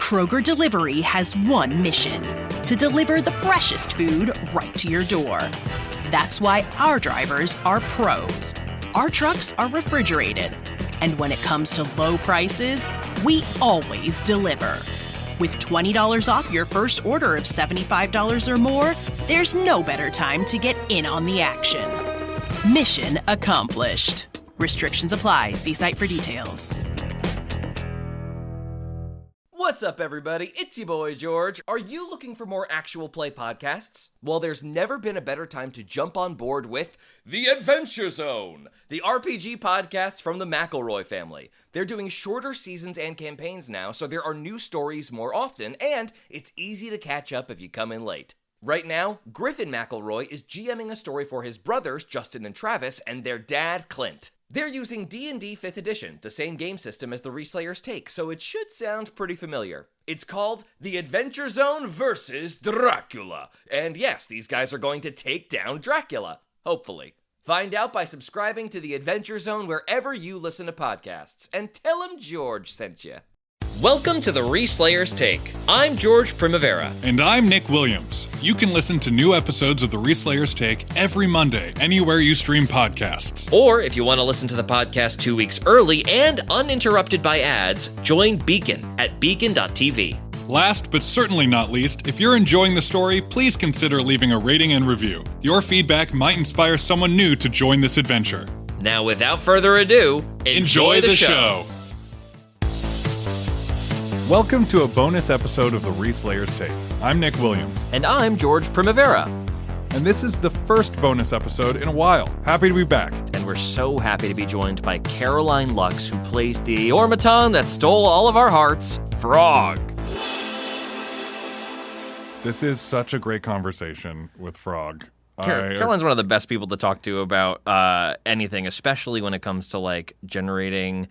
Kroger Delivery has one mission: to deliver the freshest food right to your door. That's why our drivers are pros. Our trucks are refrigerated. And when it comes to low prices, we always deliver. With $20 off your first order of $75 or more, there's no better time to get in on the action. Mission accomplished. Restrictions apply. See site for details. What's up, everybody? It's your boy, George. Are you looking for more actual play podcasts? Well, there's never been a better time to jump on board with The Adventure Zone, the RPG podcast from the McElroy family. They're doing shorter seasons and campaigns now, so there are new stories more often, and it's easy to catch up if you come in late. Right now, Griffin McElroy is GMing a story for his brothers, Justin and Travis, and their dad, Clint. They're using D&D 5th edition, the same game system as the Reslayer's Take, so it should sound pretty familiar. It's called The Adventure Zone vs. Dracula. And yes, these guys are going to take down Dracula. Hopefully. Find out by subscribing to The Adventure Zone wherever you listen to podcasts, and tell them George sent you. Welcome to the Reslayer's Take. I'm George Primavera. And I'm Nick Williams. You can listen to new episodes of the Reslayer's Take every Monday, anywhere you stream podcasts. Or if you want to listen to the podcast 2 weeks early and uninterrupted by ads, join Beacon at beacon.tv. Last but certainly not least, if you're enjoying the story, please consider leaving a rating and review. Your feedback might inspire someone new to join this adventure. Now, without further ado, enjoy the show. Welcome to a bonus episode of the Reslayer's Take. I'm Nick Williams. And I'm George Primavera. And this is the first bonus episode in a while. Happy to be back. And we're so happy to be joined by Caroline Lux, who plays the automaton that stole all of our hearts, Frog. This is such a great conversation with Frog. Caroline's one of the best people to talk to about anything, especially when it comes to like generating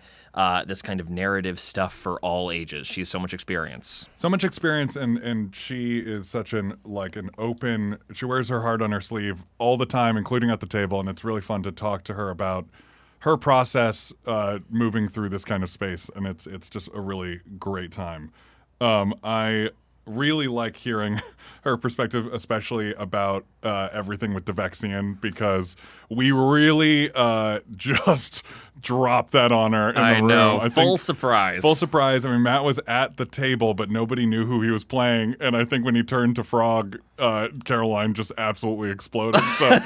this kind of narrative stuff for all ages. She has so much experience. And she is such an open, she wears her heart on her sleeve all the time, including at the table, and it's really fun to talk to her about her process moving through this kind of space, and it's just a really great time. I really like hearing her perspective, especially about everything with Devexian, because we really just dropped that on her in the room. I know, full surprise. Full surprise. I mean, Matt was at the table, but nobody knew who he was playing, and I think when he turned to Frog, Caroline just absolutely exploded, so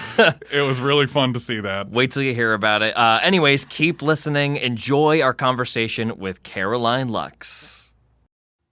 it was really fun to see that. Wait till you hear about it. Anyways, keep listening. Enjoy our conversation with Caroline Lux.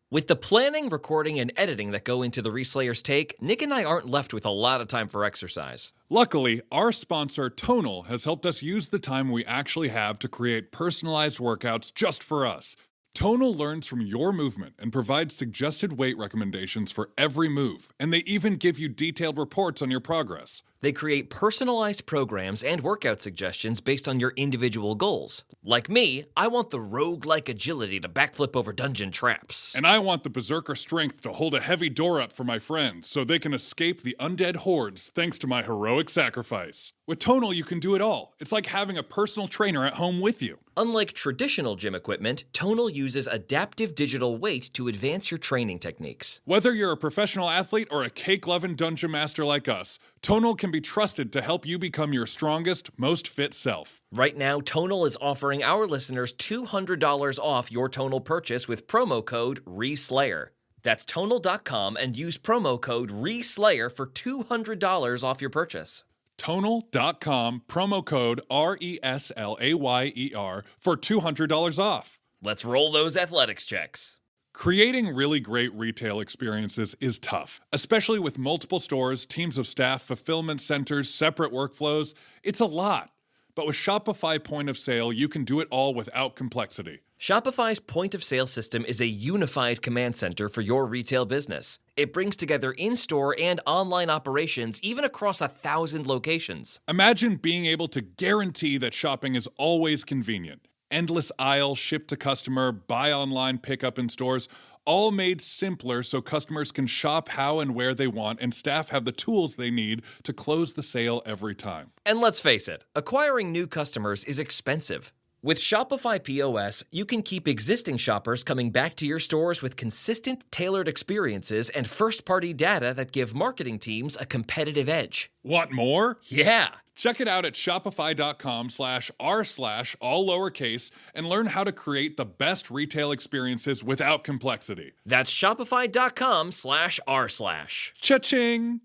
With the planning, recording, and editing that go into the Reslayer's Take, Nick and I aren't left with a lot of time for exercise. Luckily, our sponsor, Tonal, has helped us use the time we actually have to create personalized workouts just for us. Tonal learns from your movement and provides suggested weight recommendations for every move, and they even give you detailed reports on your progress. They create personalized programs and workout suggestions based on your individual goals. Like me, I want the rogue-like agility to backflip over dungeon traps. And I want the berserker strength to hold a heavy door up for my friends so they can escape the undead hordes thanks to my heroic sacrifice. With Tonal, you can do it all. It's like having a personal trainer at home with you. Unlike traditional gym equipment, Tonal uses adaptive digital weight to advance your training techniques. Whether you're a professional athlete or a cake-loving dungeon master like us, Tonal can be trusted to help you become your strongest, most fit self. Right now, Tonal is offering our listeners $200 off your Tonal purchase with promo code RESLAYER. That's Tonal.com and use promo code RESLAYER for $200 off your purchase. Tonal.com, promo code RESLAYER for $200 off. Let's roll those athletics checks. Creating really great retail experiences is tough, especially with multiple stores, teams of staff, fulfillment centers, separate workflows. It's a lot. But with Shopify Point of Sale, you can do it all without complexity. Shopify's point of sale system is a unified command center for your retail business. It brings together in-store and online operations even across 1,000 locations. Imagine being able to guarantee that shopping is always convenient. Endless aisle, ship to customer, buy online, pick up in stores, all made simpler so customers can shop how and where they want and staff have the tools they need to close the sale every time. And let's face it, acquiring new customers is expensive. With Shopify POS, you can keep existing shoppers coming back to your stores with consistent, tailored experiences and first-party data that give marketing teams a competitive edge. Want more? Yeah! Check it out at shopify.com/r/ all lowercase and learn how to create the best retail experiences without complexity. That's shopify.com/r/. Cha-ching!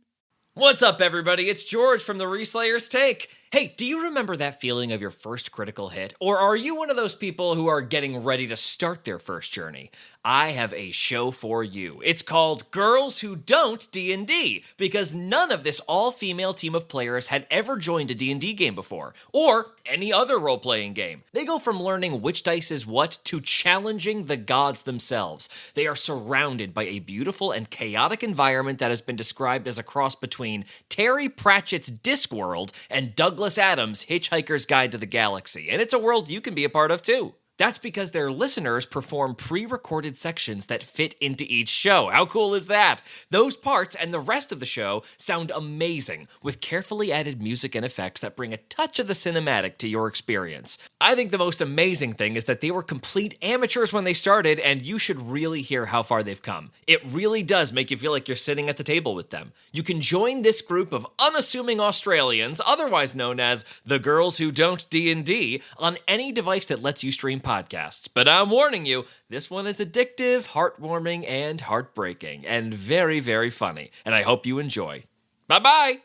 What's up, everybody? It's George from the Reslayer's Take. Hey, do you remember that feeling of your first critical hit? Or are you one of those people who are getting ready to start their first journey? I have a show for you. It's called Girls Who Don't D&D, because none of this all-female team of players had ever joined a D&D game before, or any other role-playing game. They go from learning which dice is what to challenging the gods themselves. They are surrounded by a beautiful and chaotic environment that has been described as a cross between Terry Pratchett's Discworld and Douglas Adams' Hitchhiker's Guide to the Galaxy, and it's a world you can be a part of too. That's because their listeners perform pre-recorded sections that fit into each show. How cool is that? Those parts and the rest of the show sound amazing, with carefully added music and effects that bring a touch of the cinematic to your experience. I think the most amazing thing is that they were complete amateurs when they started, and you should really hear how far they've come. It really does make you feel like you're sitting at the table with them. You can join this group of unassuming Australians, otherwise known as the Girls Who Don't D&D, on any device that lets you stream podcasts. But I'm warning you, this one is addictive, heartwarming, and heartbreaking, and very, very funny. And I hope you enjoy. Bye-bye!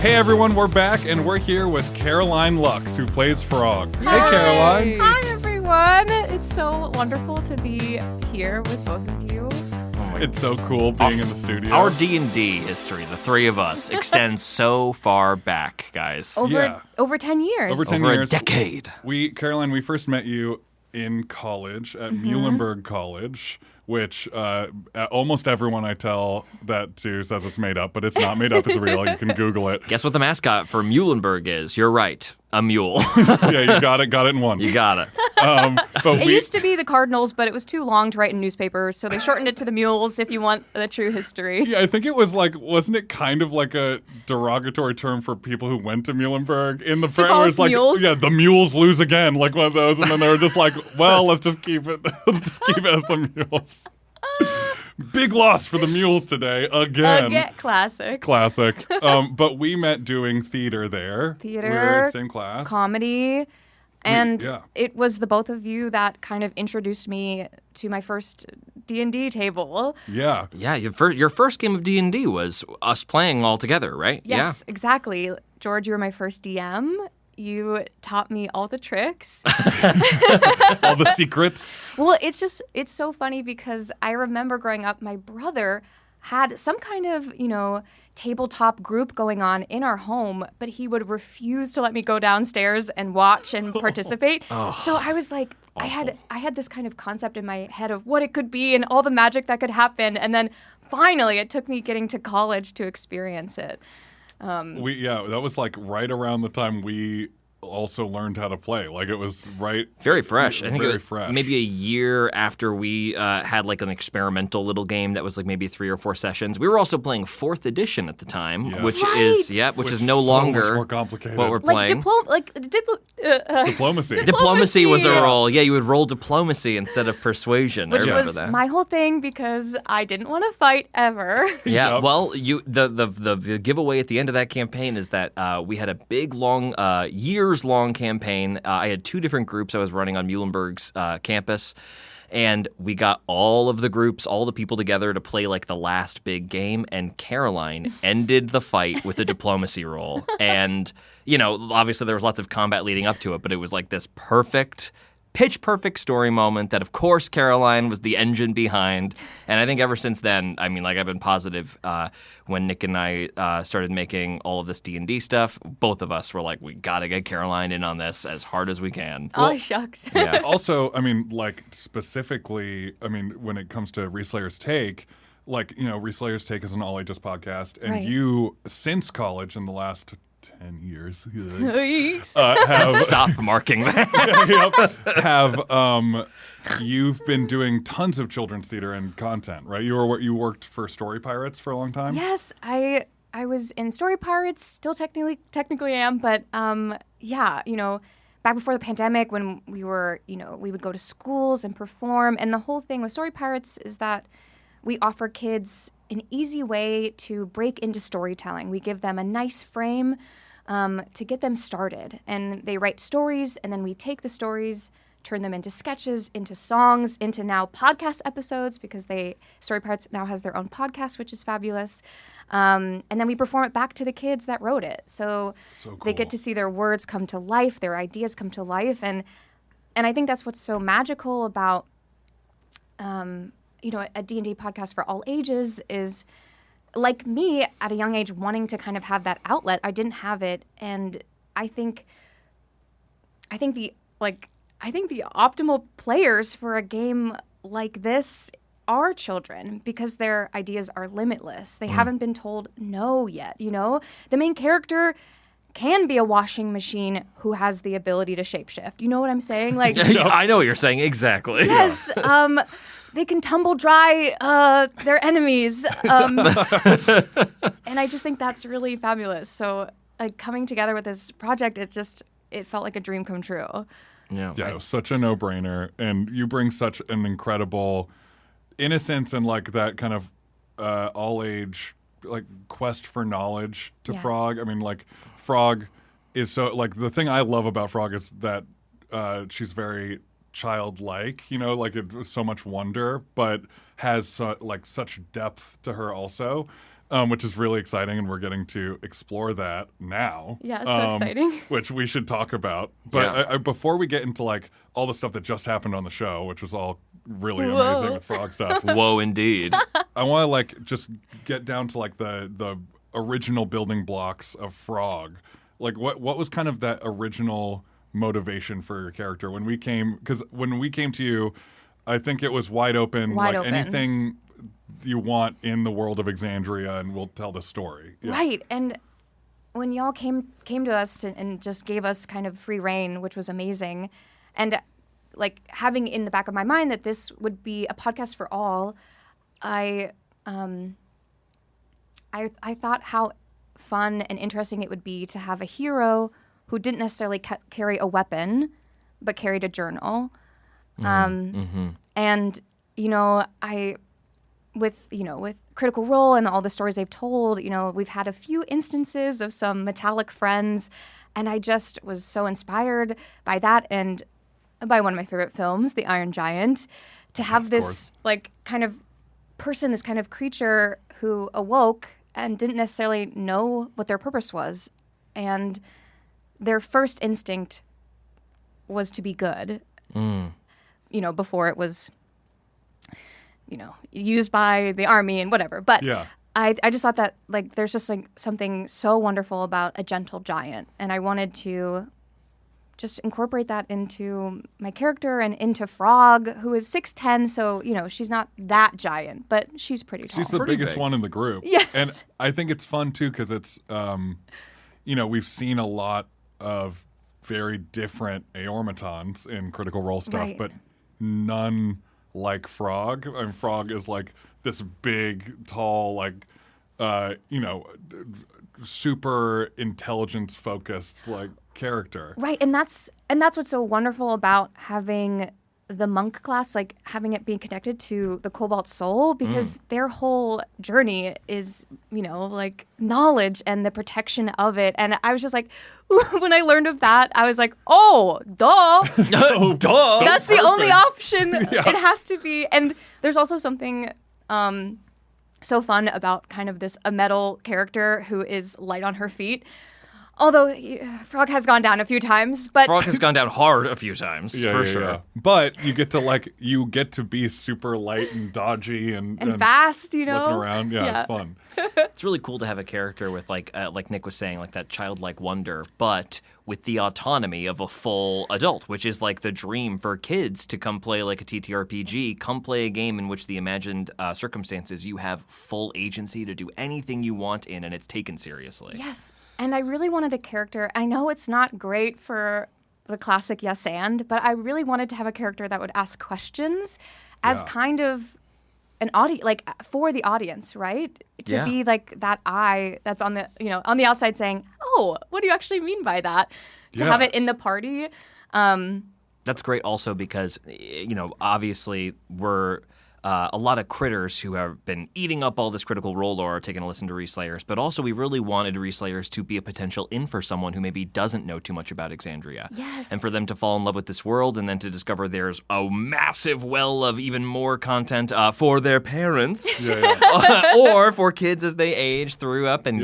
Hey everyone, we're back and we're here with Caroline Lux, who plays Frog. Hi. Hey Caroline. Hi everyone. It's so wonderful to be here with both of you. It's so cool being in the studio. Our D&D history, the three of us, extends so far back, guys. Over 10 years. Over 10 Over years. a decade. Caroline, we first met you in college at Muhlenberg College, which almost everyone I tell that to says it's made up, but it's not made up. It's real. You can Google it. Guess what the mascot for Muhlenberg is? You're right. A mule. Yeah, you got it in one. You got it. But It used to be the Cardinals, but it was too long to write in newspapers, so they shortened it to the Mules if you want the true history. Yeah, I think it was like, wasn't it kind of like a derogatory term for people who went to Muhlenberg? In the call it was us like, mules? yeah, the mules lose again, like one of those, and then they were just like, well, let's just keep it as the mules. Big loss for the mules today again. Classic. Classic. But we met doing theater there. Theater, We were in the same class. Comedy. And yeah. it was the both of you that kind of introduced me to my first D&D table. Yeah. Yeah, your first game of D&D was us playing all together, right? Yes, exactly. George, you were my first DM. You taught me all the tricks. All the secrets. Well, it's so funny because I remember growing up, my brother had some kind of, tabletop group going on in our home, but he would refuse to let me go downstairs and watch and participate. So I was like, I had this kind of concept in my head of what it could be and all the magic that could happen. And then finally it took me getting to college to experience it. That was like right around the time we also learned how to play. Like it was right. Very fresh. I think very it was fresh. maybe a year after we had like an experimental little game that was like maybe 3 or 4 sessions. We were also playing 4th edition at the time, Yeah. which Right. is no so longer much more complicated. what we're Like playing. Diplomacy. Diplomacy was a Diplomacy. roll. Yeah, you would roll diplomacy instead of persuasion. I Which remember was that. my whole thing because I didn't want to fight ever. Yeah, Yep. well, the giveaway at the end of that campaign is that we had a big, long, years-long campaign. I had 2 different groups I was running on Muhlenberg's campus, and we got all of the groups, all the people together to play like the last big game, and Caroline ended the fight with a diplomacy roll. And, obviously there was lots of combat leading up to it, but it was like this pitch perfect story moment that, of course, Caroline was the engine behind. And I think ever since then, I've been positive when Nick and I started making all of this D&D stuff. Both of us were like, we got to get Caroline in on this as hard as we can. Oh, shucks. Yeah. Also, specifically, when it comes to Reslayer's Take, Reslayer's Take is an all ages podcast, and Right. you, since college in the last 10 years, Yikes. have Stop marking that. you've been doing tons of children's theater and content, right? You worked for Story Pirates for a long time. Yes, I I was in Story Pirates, still technically am, but back before the pandemic when we were, we would go to schools and perform. And the whole thing with Story Pirates is that we offer kids an easy way to break into storytelling. We give them a nice frame to get them started. And they write stories, and then we take the stories, turn them into sketches, into songs, into now podcast episodes, because Story Pirates now has their own podcast, which is fabulous. And then we perform it back to the kids that wrote it. So cool. They get to see their words come to life, their ideas come to life. And I think that's what's so magical about, a D&D podcast for all ages is, like me, at a young age, wanting to kind of have that outlet. I didn't have it. And I think the optimal players for a game like this are children, because their ideas are limitless. They haven't been told no yet, The main character can be a washing machine who has the ability to shapeshift. You know what I'm saying? Like, I know what you're saying, exactly. yes, they can tumble dry their enemies. And I just think that's really fabulous. So coming together with this project, it felt like a dream come true. Yeah, it was such a no-brainer. And you bring such an incredible innocence and like that kind of all-age like quest for knowledge to Frog. I mean, like Frog is so like the thing I love about Frog is that she's very childlike, like it was so much wonder, but has such depth to her also, which is really exciting, and we're getting to explore that now. Yeah, it's so exciting. Which we should talk about. But before we get into like all the stuff that just happened on the show, which was all really amazing with Frog stuff. Whoa, indeed. I want to like just get down to like the original building blocks of Frog. Like what was kind of that original motivation for your character when we came to you, I think it was wide open. Anything you want in the world of Exandria, and we'll tell the story. Yeah. Right. And when y'all came to us and just gave us kind of free reign, which was amazing, and like having in the back of my mind that this would be a podcast for all, I thought how fun and interesting it would be to have a hero who didn't necessarily carry a weapon, but carried a journal. And, with Critical Role and all the stories they've told, we've had a few instances of some metallic friends, and I just was so inspired by that and by one of my favorite films, The Iron Giant, to have this like kind of person, this kind of creature who awoke and didn't necessarily know what their purpose was. And their first instinct was to be good, before it was, used by the army and whatever. But I just thought that like there's just like something so wonderful about a gentle giant, and I wanted to just incorporate that into my character and into Frog, who is 6'10", so she's not that giant, but she's pretty tall. She's the biggest one in the group. Yes, and I think it's fun too because it's we've seen a lot of very different Eormatons in Critical Role stuff, but none like Frog. I mean, Frog is like this big, tall, like, super intelligence-focused, like, character. Right, and that's what's so wonderful about having the monk class, like having it being connected to the Cobalt Soul, because their whole journey is, like knowledge and the protection of it. And I was just like, when I learned of that, I was like, oh, duh. Oh, duh. That's the only option. It has to be. And there's also something so fun about kind of a metal character who is light on her feet. Although Frog has gone down a few times, but Frog has gone down hard a few times, for sure. Yeah. But you get to be super light and dodgy and fast, flipping around. Yeah, it's fun. It's really cool to have a character with like Nick was saying, like that childlike wonder, but with the autonomy of a full adult, which is like the dream for kids to come play like a TTRPG, come play a game in which the imagined circumstances you have full agency to do anything you want in, and it's taken seriously. Yes. And I really wanted a character. I know it's not great for the classic yes and, but I really wanted to have a character that would ask questions as kind of an audience, like for the audience, right? To Yeah. be like that eye that's on the, on the outside saying, oh, what do you actually mean by that? To have Yeah. it in the party. That's great also because, obviously we're a lot of critters who have been eating up all this Critical Role lore are taking a listen to Reslayers, but also we really wanted Reslayers to be a potential in for someone who maybe doesn't know too much about Exandria. Yes. And for them to fall in love with this world and then to discover there's a massive well of even more content for their parents or for kids as they age through up and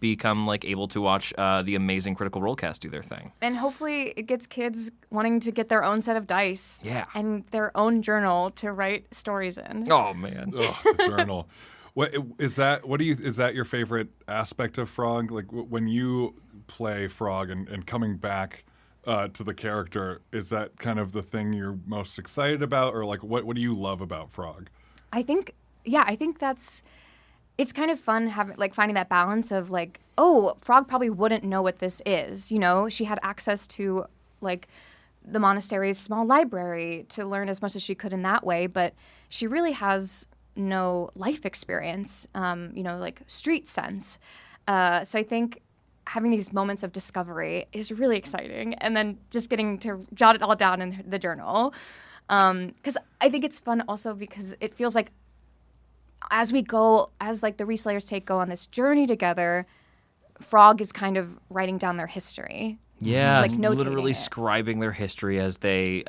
become able to watch the amazing Critical Role cast do their thing. And hopefully it gets kids wanting to get their own set of dice. Yeah. And their own journal to write stories in. Oh, man. Ugh, the journal. What is that? Is that your favorite aspect of Frog? Like when you play Frog and coming back to the character, is that kind of the thing you're most excited about, or like what do you love about Frog? I think it's kind of fun finding that balance of like, oh, Frog probably wouldn't know what this is. She had access to like the monastery's small library to learn as much as she could in that way, but she really has no life experience, like street sense. So I think having these moments of discovery is really exciting, and then just getting to jot it all down in the journal. Because I think it's fun also because it feels like as the Reslayers go on this journey together, Frog is kind of writing down their history. Yeah, Like notating literally it. scribing their history as they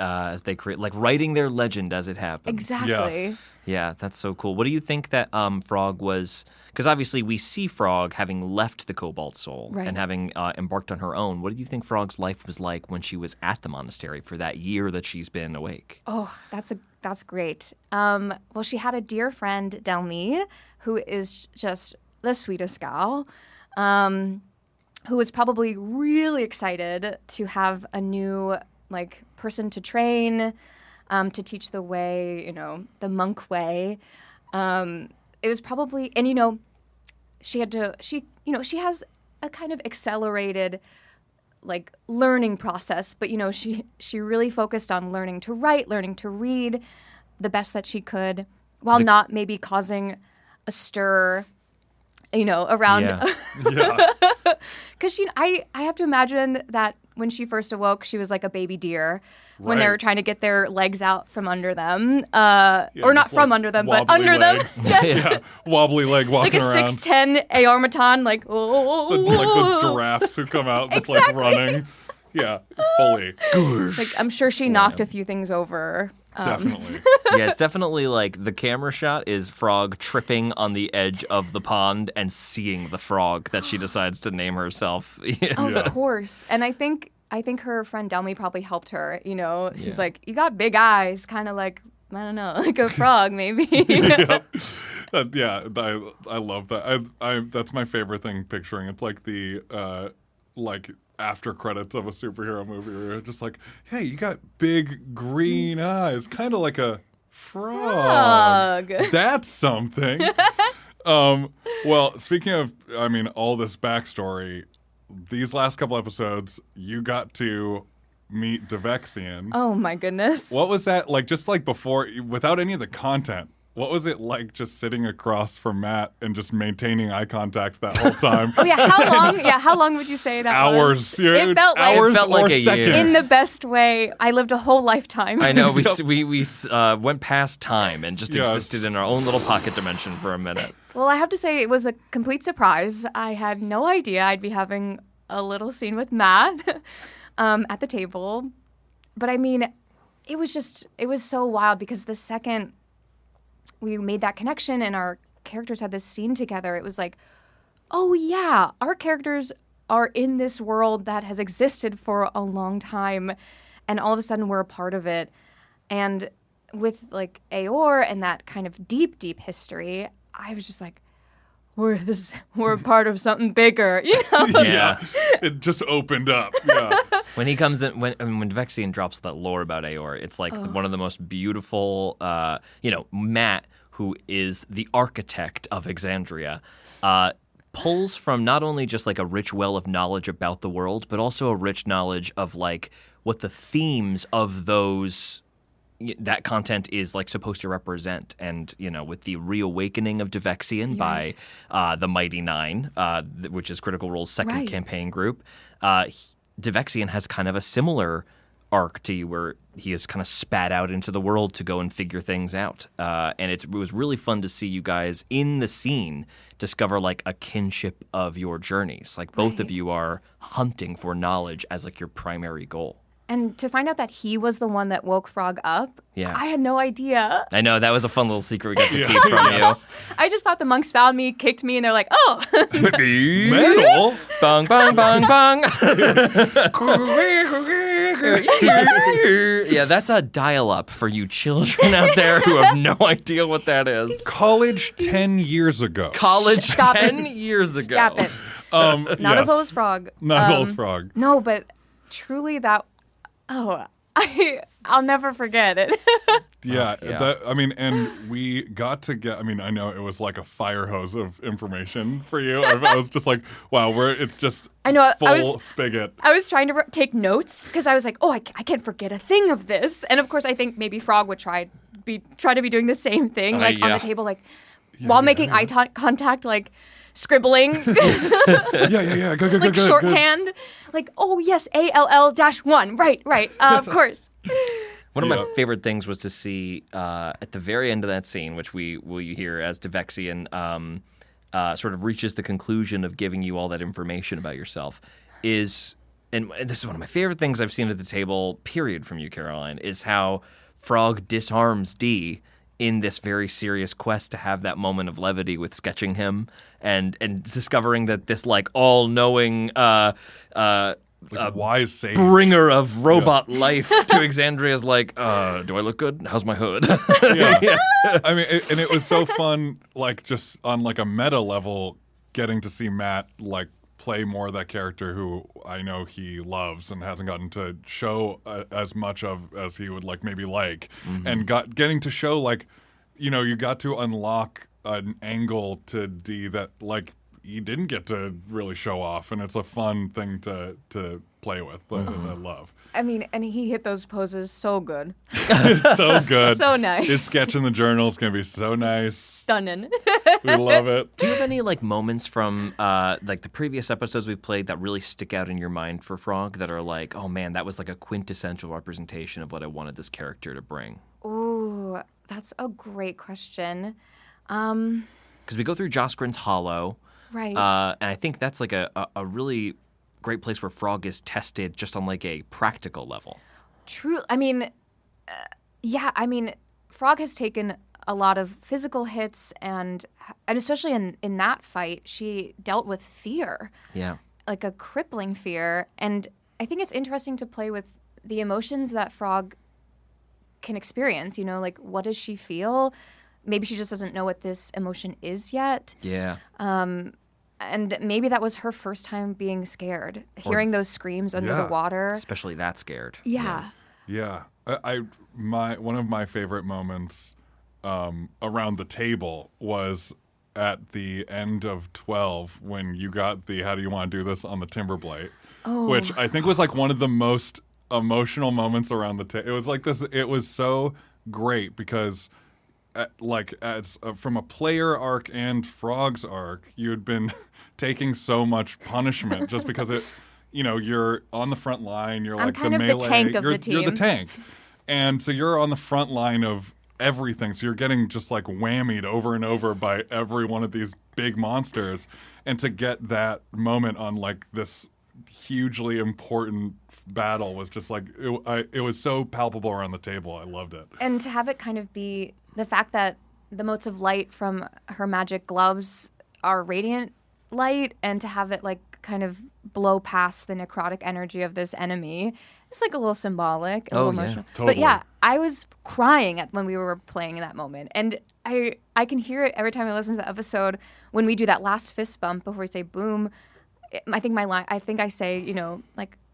create, like writing their legend as it happens. Exactly. Yeah, that's so cool. What do you think that Frog was? Because obviously we see Frog having left the Cobalt Soul Right. and having embarked on her own. What do you think Frog's life was like when she was at the monastery for that year that she's been awake? Oh, that's great. Well, she had a dear friend, Delmy, who is just the sweetest gal, who was probably really excited to have a new person to train, to teach the way, the monk way. It was probably, and she has a kind of accelerated learning process, but she really focused on learning to write, learning to read the best that she could, while not maybe causing a stir, around. Yeah. Because I have to imagine that when she first awoke, she was like a baby deer when they Right. were trying to get their legs out from under them, or not just, from like, under them, but wobbly under legs. them. Yes. Yeah, wobbly leg Like walking a around. 6'10" Aormaton, like, oh. Like those giraffes who come out just like running. Yeah, fully. Like, I'm sure she knocked a few things over. Definitely. Yeah, it's definitely like the camera shot is Frog tripping on the edge of the pond and seeing the frog that she decides to name herself. Of course. And I think her friend Delmy probably helped her. She's like, you got big eyes, kind of like, I don't know, like a frog maybe. Yep. I love that. I that's my favorite thing. Picturing it's like the after credits of a superhero movie where you're just like, hey, you got big green eyes, kind of like a frog. That's something. Well, speaking of, all this backstory, these last couple episodes, you got to meet Devexian. Oh my goodness. What was that like? Just like before, without any of the content. What was it like just sitting across from Matt and just maintaining eye contact that whole time? Oh yeah, how long? Yeah, how long would you say that Hours. was? Yeah, It felt like hours It felt or like a year. seconds. in the best way. I lived a whole lifetime. I know we went past time and just Yes. existed in our own little pocket dimension for a minute. Well, I have to say it was a complete surprise. I had no idea I'd be having a little scene with Matt at the table. But it was so wild because the second we made that connection and our characters had this scene together, it was like, oh yeah, our characters are in this world that has existed for a long time, and all of a sudden we're a part of it. And with Aor and that kind of deep, deep history, I was just like, we're a part of something bigger, Yeah. It just opened up. Yeah. When he comes in, when Vexian drops that lore about Aor, it's like one of the most beautiful, Matt, who is the architect of Exandria, pulls from not only just like a rich well of knowledge about the world, but also a rich knowledge of like what the themes of those that content is like supposed to represent. And, with the reawakening of Devexian by the Mighty Nine, which is Critical Role's second campaign group, Devexian has kind of a similar arc to you where he is kind of spat out into the world to go and figure things out. And it was really fun to see you guys in the scene discover like a kinship of your journeys. Like both of you are hunting for knowledge as like your primary goal. And to find out that he was the one that woke Frog up, I had no idea. I know, that was a fun little secret we got to keep from you. I just thought the monks found me, kicked me, and they're like, oh. Metal? Bong, bong, bong, bong. Yeah, that's a dial-up for you children out there who have no idea what that is. College 10 years ago. College Stop 10 it. years ago. Stop it. Not as old as Frog. Not as old as Frog. No, but truly that, I'll never forget it. Yeah, and we got to get, I know it was like a fire hose of information for you. I was just like, wow, it's just full spigot. I was trying to take notes because I was like, I can't forget a thing of this. And of course, I think maybe Frog would try to be doing the same thing, on the table, while making eye contact, scribbling. Yeah. Good. Like shorthand. Good. Like, oh, yes, ALL-1. Right. Of course. One of my favorite things was to see at the very end of that scene, which we hear as Devexian sort of reaches the conclusion of giving you all that information about yourself, and this is one of my favorite things I've seen at the table, period, from you, Caroline, is how Frog disarms Dee in this very serious quest to have that moment of levity with sketching him and discovering that this all-knowing wise sage bringer of robot life to Exandria's do I look good? How's my hood? Yeah. And it was so fun, just on a meta level, getting to see Matt play more of that character who I know he loves and hasn't gotten to show as much of as he would maybe and getting to show you got to unlock an angle to Dee that you didn't get to really show off, and it's a fun thing to play with that I love. And he hit those poses so good. So good. So nice. His sketch in the journal is going to be so nice. Stunning. We love it. Do you have any moments from the previous episodes we've played that really stick out in your mind for Frog that are oh man, that was a quintessential representation of what I wanted this character to bring? Ooh, that's a great question. Because we go through Joskrin's Hollow. Right. And I think that's a really great place where Frog is tested just on a practical level. True. Frog has taken a lot of physical hits and especially in that fight, she dealt with fear. Yeah. A crippling fear. And I think it's interesting to play with the emotions that Frog can experience. What does she feel? Maybe she just doesn't know what this emotion is yet. Yeah. And maybe that was her first time being scared, hearing those screams under the water. Especially that scared. Yeah. Yeah. One of my favorite moments around the table was at the end of 12 when you got the "How do you want to do this?" on the Timberblade, which I think was one of the most emotional moments around the table. It was this. It was so great because. From a player arc and Frog's arc, you had been taking so much punishment just because you're on the front line. You're I'm kind the of melee. The tank of the team. You're the tank, and so you're on the front line of everything. So you're getting just whammied over and over by every one of these big monsters, and to get that moment on this hugely important battle was just it was so palpable around the table. I loved it, and to have it kind of be. The fact that the motes of light from her magic gloves are radiant light, and to have it kind of blow past the necrotic energy of this enemy, it's a little symbolic, a little emotional. Totally. But yeah, I was crying when we were playing in that moment, and I can hear it every time I listen to the episode when we do that last fist bump before we say boom. I think I say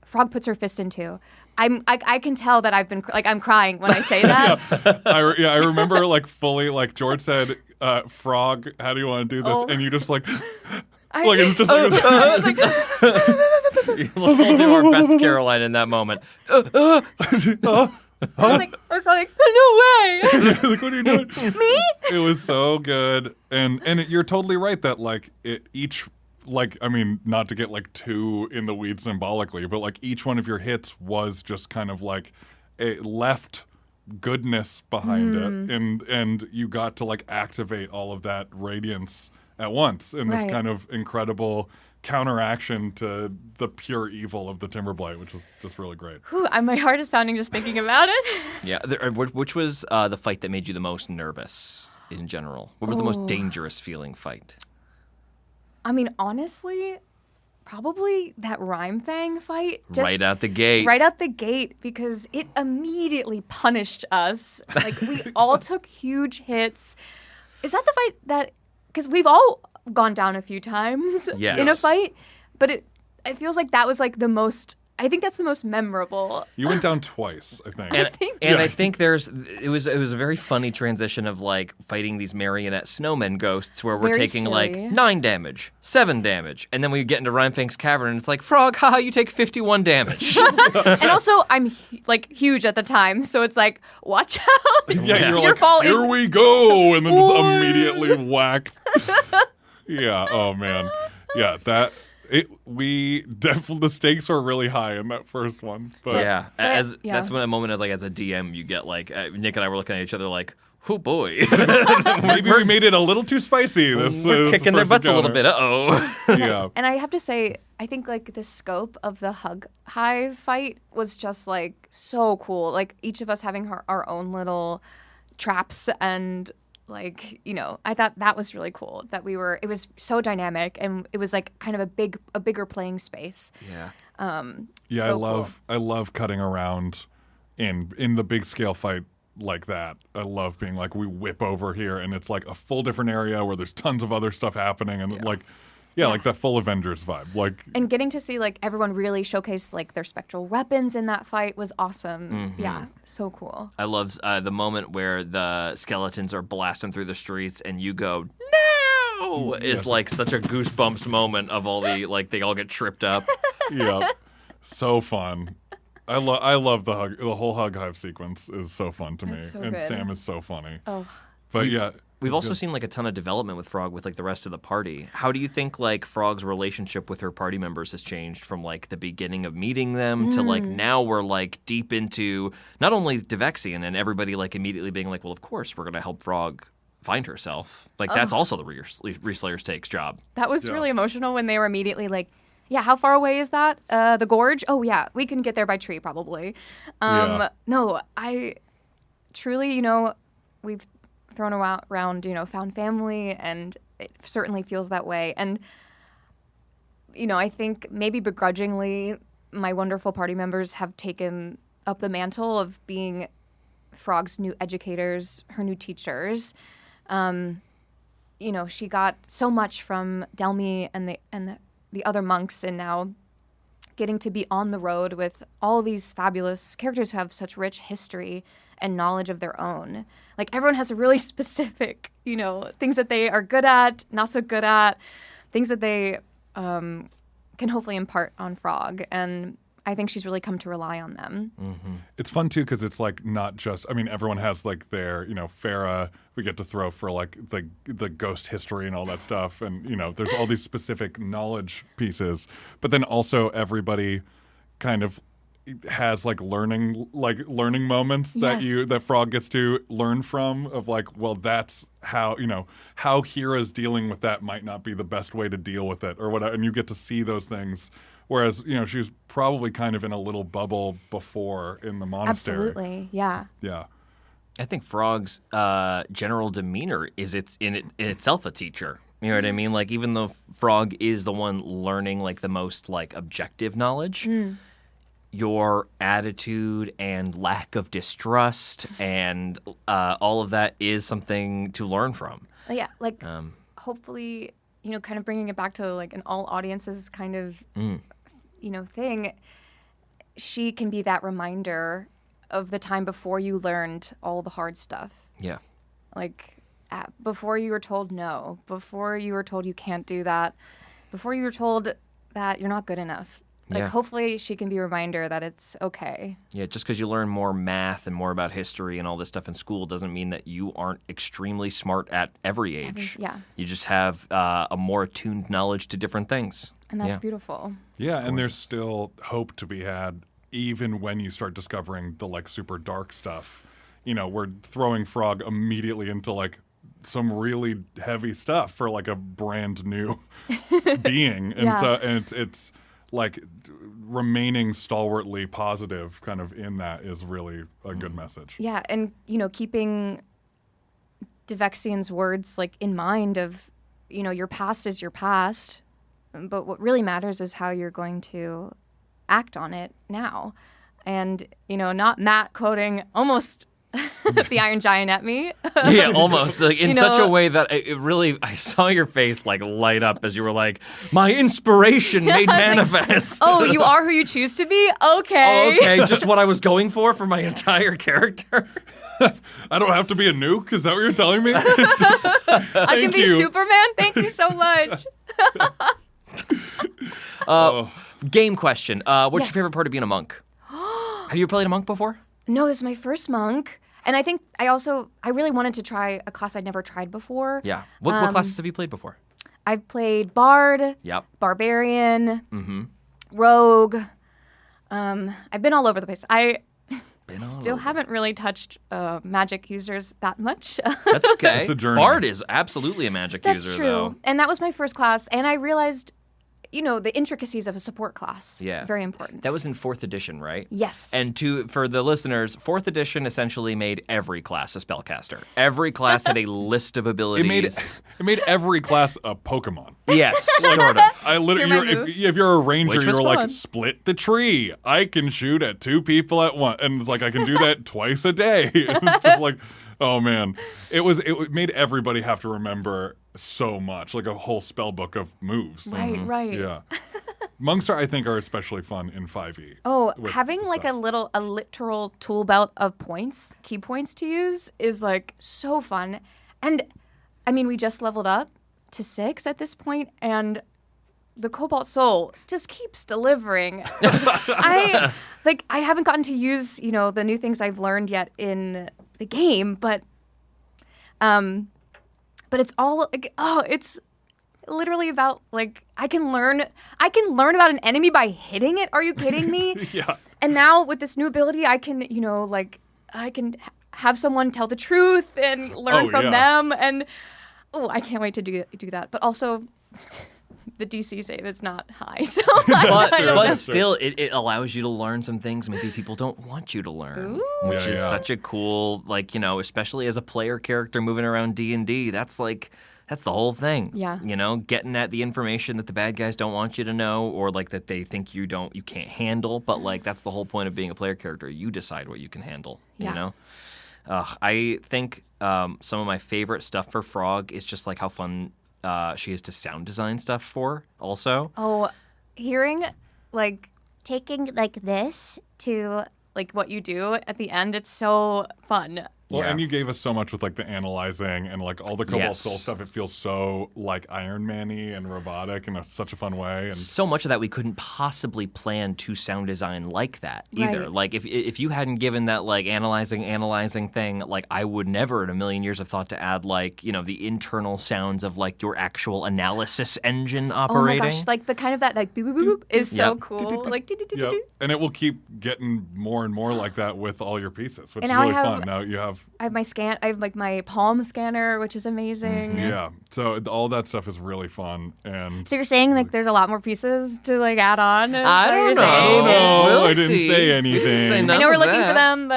Frog puts her fist in two. I can tell that I've been I'm crying when I say that. I remember fully George said, "Frog, how do you want to do this?" And you just it's just I was let's all do our best, Caroline, in that moment. I was probably like, no way. Like, what are you doing? Me? It was so good, and you're totally right that like not to get like too in the weeds symbolically, but like each one of your hits was just kind of like a left goodness behind it, and you got to like activate all of that radiance at once in this Right. kind of incredible counteraction to the pure evil of the Timberblight, which is just really great. Whew, my heart is pounding just thinking about it. Yeah. Which was the fight that made you the most nervous in general? What was the most dangerous feeling fight? I mean, honestly, probably that Rhyme Fang fight. Right out the gate. Right out the gate, because it immediately punished us. Like, we all took huge hits. Is that the fight that... Because we've all gone down a few times Yes. in a fight, but it feels like that was like the most... I think that's the most memorable. You went down twice, I think. And I think it was a very funny transition of like fighting these marionette snowmen ghosts where we're Very taking like silly. 9 damage, 7 damage, and then we get into Rhymefang's cavern and it's like, Frog, haha, you take 51 damage. And also, I'm like huge at the time, so it's like, watch out. Yeah, you're Your like, fault here is- we go, and then just immediately whacked. Yeah, oh man. Yeah, the stakes were really high in that first one. But Yeah, yeah. that's when a moment of like as a DM you get like Nick and I were looking at each other like, oh boy, maybe we made it a little too spicy. we're kicking their first butts a little bit. encounter. Yeah. And I have to say, I think like the scope of the Hug Hive fight was just like so cool. Like each of us having our own little traps, and like, you know, I thought that was really cool that it was so dynamic, and it was like kind of a bigger playing space. Yeah. Yeah, So I love cutting around in the big scale fight like that. I love being like, we whip over here and it's like a full different area where there's tons of other stuff happening, and like like that full Avengers vibe. Like, And getting to see like everyone really showcase like their spectral weapons in that fight was awesome. Mm-hmm. Yeah, so cool. I love the moment where the skeletons are blasting through the streets and you go, no! Is like such a goosebumps moment of all the, like, they all get tripped up. yeah, so fun. I love the whole Hug Hive sequence is so fun to me, That's so and good. Sam is so funny. Oh. But yeah, We've it's also good. seen like a ton of development with Frog with like the rest of the party. How do you think like Frog's relationship with her party members has changed from like the beginning of meeting them to like now we're like deep into not only Devexian and everybody like immediately being like, well, of course we're gonna help Frog find herself. Like that's also the Reslayer's Take's job. That was really emotional when they were immediately like, yeah, how far away is that? The gorge? Oh, yeah, we can get there by tree probably. Yeah. No, I truly, you know, we've thrown around, you know, found family, and it certainly feels that way. And, you know, I think maybe begrudgingly, my wonderful party members have taken up the mantle of being Frog's new educators, her new teachers. You know, she got so much from Delmy and the other monks, and now getting to be on the road with all these fabulous characters who have such rich history and knowledge of their own. Like, everyone has a really specific, you know, things that they are good at, not so good at, things that they can hopefully impart on Frog. And I think she's really come to rely on them. It's fun too because it's like not just. I mean, everyone has like their, you know, Farah. We get to throw for like the ghost history and all that stuff, and you know, there's all these specific knowledge pieces. But then also everybody kind of has like learning moments that Yes. that Frog gets to learn from. Of like, well, that's how, you know, how Hira's dealing with that might not be the best way to deal with it or whatever, and you get to see those things. Whereas, you know, she was probably kind of in a little bubble before in the monastery. Absolutely, yeah. Yeah. I think Frog's general demeanor is in itself a teacher. You know what I mean? Like, even though Frog is the one learning like the most like objective knowledge, your attitude and lack of distrust and all of that is something to learn from. Yeah, like hopefully, you know, kind of bringing it back to like an all audiences kind of, you know, thing. She can be that reminder of the time before you learned all the hard stuff. Yeah. Like before you were told no, before you were told you can't do that, before you were told that you're not good enough. Like, Yeah. hopefully she can be a reminder that it's okay. Yeah, just because you learn more math and more about history and all this stuff in school doesn't mean that you aren't extremely smart at every age. yeah. You just have a more attuned knowledge to different things. And that's Yeah. beautiful. Yeah, and there's still hope to be had even when you start discovering the like super dark stuff. You know, we're throwing Frog immediately into like some really heavy stuff for like a brand new being. And Yeah. so and it's like remaining stalwartly positive kind of in that is really a good message. Yeah, and keeping Devexian's words like in mind of, your past is your past, but what really matters is how you're going to act on it now. And, not Matt quoting almost the Iron Giant at me. Yeah, almost like in You such a know- way that it really, I saw your face like light up as you were like, my inspiration made manifest. Oh, you are who you choose to be? Okay. Okay, just what I was going for my entire character. I don't have to be a nuke? Is that what you're telling me? I can Thank be you. Superman? Thank you so much. Game question. What's your Yes. favorite part of being a monk? Have you ever played a monk before? No, this is my first monk. And I think I really wanted to try a class I'd never tried before. Yeah. What classes have you played before? I've played Bard, Yep. Barbarian, Rogue. I've been all over the place. I still haven't really touched magic users that much. That's okay. It's a journey. Bard is absolutely a magic That's user, true. though. And that was my first class. And I realized, the intricacies of a support class. Yeah. Very important. That was in 4th edition, right? Yes. And for the listeners, 4th edition essentially made every class a spellcaster. Every class had a list of It abilities. made every class a Pokemon. Yes, sort of. I literally, Hear my if, moves. if you're a ranger, Which was you're fun. like split the tree. I can shoot at 2 people at once, and it's like I can do that twice a day. It's just like, oh man, it made everybody have to remember so much, like a whole spell book of moves. Right, right. Yeah, monks I think are especially fun in 5e. Oh, with having the like stuff. a literal tool belt of points, key points to use is like so fun. And I mean, we just leveled up to 6 at this point, and the Cobalt Soul just keeps delivering. I haven't gotten to use, the new things I've learned yet in the game, but it's all like, it's literally about like I can learn about an enemy by hitting it. Are you kidding me? Yeah. And now with this new ability, I can, have someone tell the truth and learn Oh, from yeah. them. And I can't wait to do that. But also, the DC save is not high, so I don't know. But still, it allows you to learn some things maybe people don't want you to learn, which Yeah, is yeah. such a cool, especially as a player character moving around D&D, that's the whole thing. Yeah. Getting at the information that the bad guys don't want you to know, or like that they think you can't handle. But like that's the whole point of being a player character. You decide what you can handle. Yeah. You know. I think some of my favorite stuff for Frog is just like how fun she is to sound design stuff for. Also. Oh, hearing like taking like this to like what you do at the end, it's so fun. Well, Yeah. and you gave us so much with like the analyzing and like all the Cobalt Yes. Soul stuff. It feels so like Iron Man-y and robotic in such a fun way. And So much of that we couldn't possibly plan to sound design like that either. Right. Like if you hadn't given that like analyzing thing, like I would never in a million years have thought to add like the internal sounds of like your actual analysis engine operating. Oh my gosh, like the kind of that like boop boop boop boop is so Yep. cool. Like do do do do yeah, do. and it will keep getting more and more like that with all your pieces, which And is now I really have- fun. Now you have I have like my palm scanner, which is amazing. yeah. So all that stuff is really fun and. So you're saying like there's a lot more pieces to like add on? Is I that what don't you're know. saying? No, We'll I didn't see. say We didn't anything. say I none know we're of looking that. for them,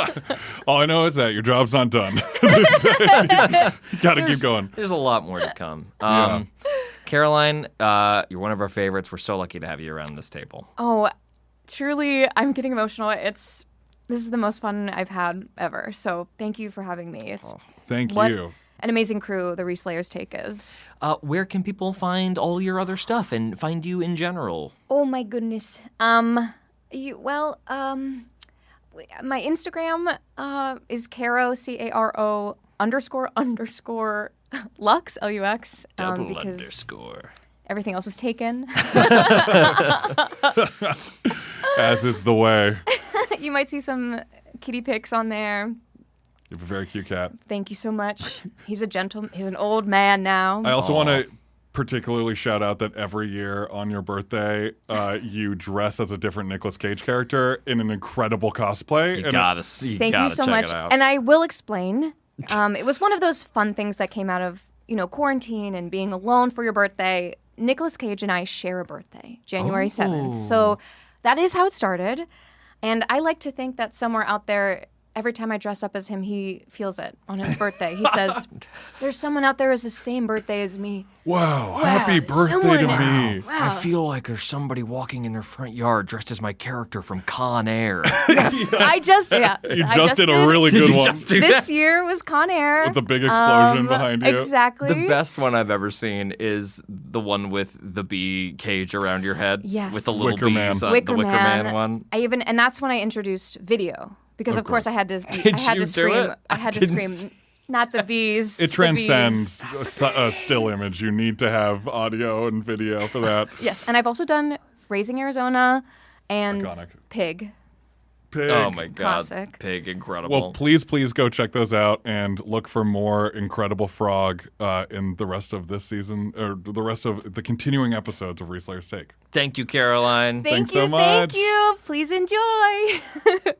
but All I know is that your job's not done. Got to keep going. There's a lot more to come. Yeah. Caroline, you're one of our favorites. We're so lucky to have you around this table. oh, truly, I'm getting emotional. This is the most fun I've had ever. So thank you for having me. It's Thank what you. an amazing crew the Reslayers take is. Where can people find all your other stuff and find you in general? Oh my goodness. My Instagram is Caro CARO __ Lux LUX. Because underscore. everything else was taken. As is the way. You might see some kitty pics on there. You have a very cute cat. Thank you so much. He's an old man now. I also want to particularly shout out that every year on your birthday, you dress as a different Nicolas Cage character in an incredible cosplay. You And gotta see. Thank you so check much. It out. And I will explain. It was one of those fun things that came out of, quarantine and being alone for your birthday. Nicolas Cage and I share a birthday, January 7th. So that is how it started. And I like to think that somewhere out there, every time I dress up as him, he feels it on his birthday. He says, there's someone out there who has the same birthday as me. wow, happy birthday to me. I feel like there's somebody walking in their front yard dressed as my character from Con Air. I just did a really good one. This year was Con Air. With the big explosion behind you. Exactly. The best one I've ever seen is the one with the bee cage around your head. Yes. With the little Wicker Man. bees. Wicker The Wicker Man. Man one. And that's when I introduced video because of course I had to. Did I had you to do scream. it? I had to didn't scream. Not the bees. It the transcends bees. a still image. You need to have audio and video for that. Yes, and I've also done Raising Arizona and Iconic. Pig. Pig. Oh my God. Classic. Pig, incredible. Well, please go check those out and look for more Incredible Frog in the rest of this season, or the rest of the continuing episodes of Reslayer's Take. Thank you, Caroline. Thanks Thank you. so much. Thank you. Please enjoy.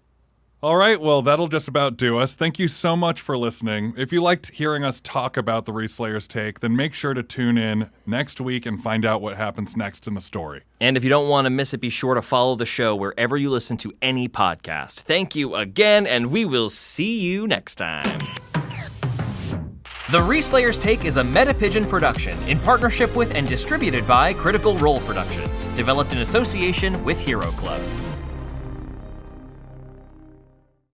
All right, well, that'll just about do us. Thank you so much for listening. If you liked hearing us talk about the Reslayer's Take, then make sure to tune in next week and find out what happens next in the story. And if you don't want to miss it, be sure to follow the show wherever you listen to any podcast. Thank you again, and we will see you next time. The Reslayer's Take is a MetaPigeon production in partnership with and distributed by Critical Role Productions, developed in association with Hero Club.